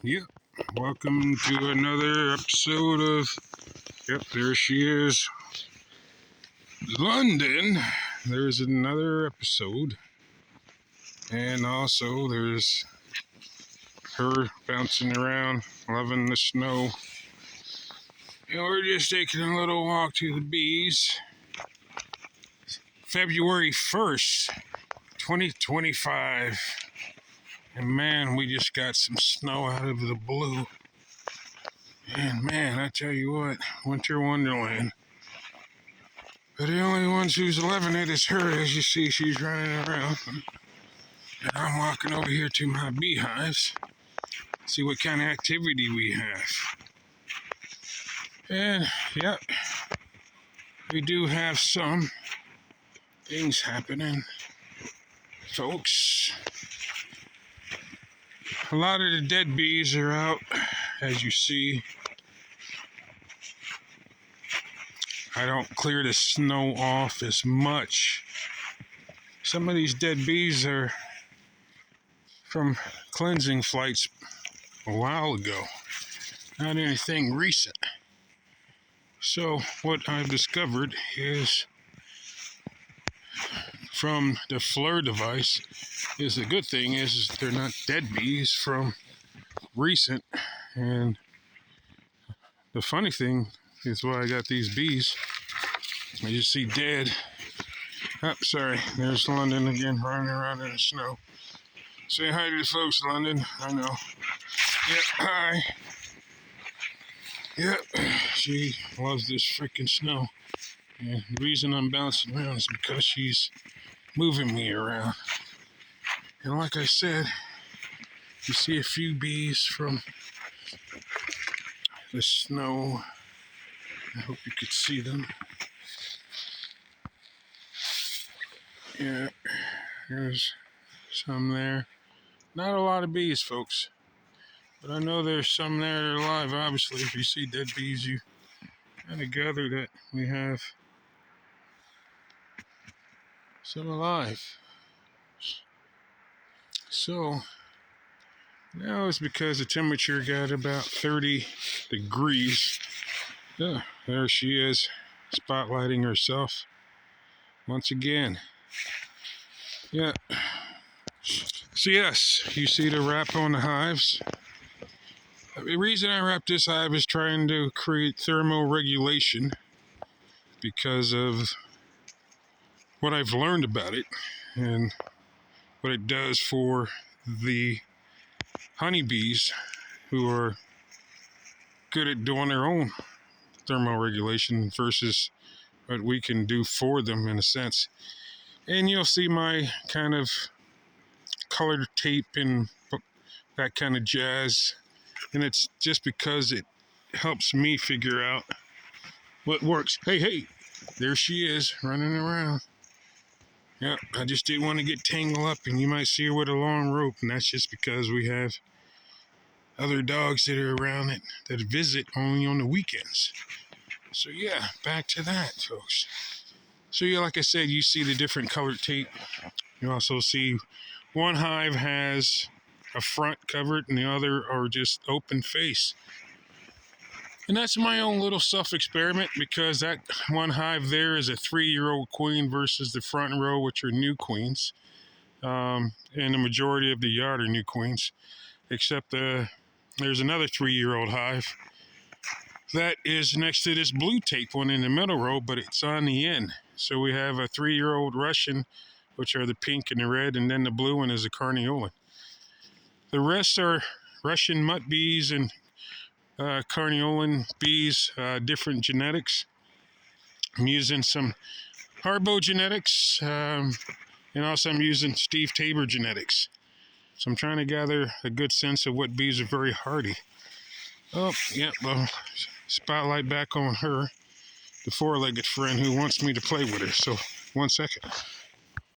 Yep, welcome to another episode of, there she is, London. There's another episode, and also there's her bouncing around, loving the snow, and we're just taking a little walk to the bees. February 1st, 2025. And man, we just got some snow out of the blue. And man, I tell you what, winter wonderland. But the only one who's loving it is her. As you see, she's running around. And I'm walking over here to my beehives. See what kind of activity we have. And, yep, we do have some things happening, folks. A lot of the dead bees are out, as you see. I don't clear the snow off as much. Some of these dead bees are from cleansing flights a while ago, not anything recent. So what I've discovered is from the FLIR device is the good thing is they're not dead bees from recent. And the funny thing is why I got these bees, as you see, dead. Oh, sorry, there's London again running around in the snow. Say hi to the folks, London. I know. Yep, hi. Yep, she loves this freaking snow. And the reason I'm bouncing around is because she's moving me around. And like I said, you see a few bees from the snow. I hope you could see them. Yeah, there's some there. Not a lot of bees, folks. But I know there's some there that are alive. Obviously, if you see dead bees, you kind of gather that we have some alive. So now it's because the temperature got about 30 degrees. Yeah, there she is, spotlighting herself once again. Yeah. So yes, you see the wrap on the hives. The reason I wrap this hive is trying to create thermal regulation because of what I've learned about it and what it does for the honeybees who are good at doing their own thermal regulation versus what we can do for them in a sense. And you'll see my kind of colored tape and that kind of jazz. And it's just because it helps me figure out what works. Hey, there she is running around. Yeah, I just didn't want to get tangled up, and you might see her with a long rope, and that's just because we have other dogs that are around that visit only on the weekends. So yeah, back to that, folks. So yeah, like I said, you see the different colored tape. You also see one hive has a front covered and the other are just open face. And that's my own little self-experiment because that one hive there is a 3-year-old queen versus the front row, which are new queens. And the majority of the yard are new queens, except there's another 3-year-old hive that is next to this blue tape one in the middle row, but it's on the end. So we have a 3-year-old Russian, which are the pink and the red, and then the blue one is a carniolan. The rest are Russian mutt bees and carniolan bees, different genetics. I'm using some Harbo genetics, and also I'm using Steve Tabor genetics. So I'm trying to gather a good sense of what bees are very hardy. Oh, yeah, well, spotlight back on her, the 4-legged friend who wants me to play with her. So, 1 second.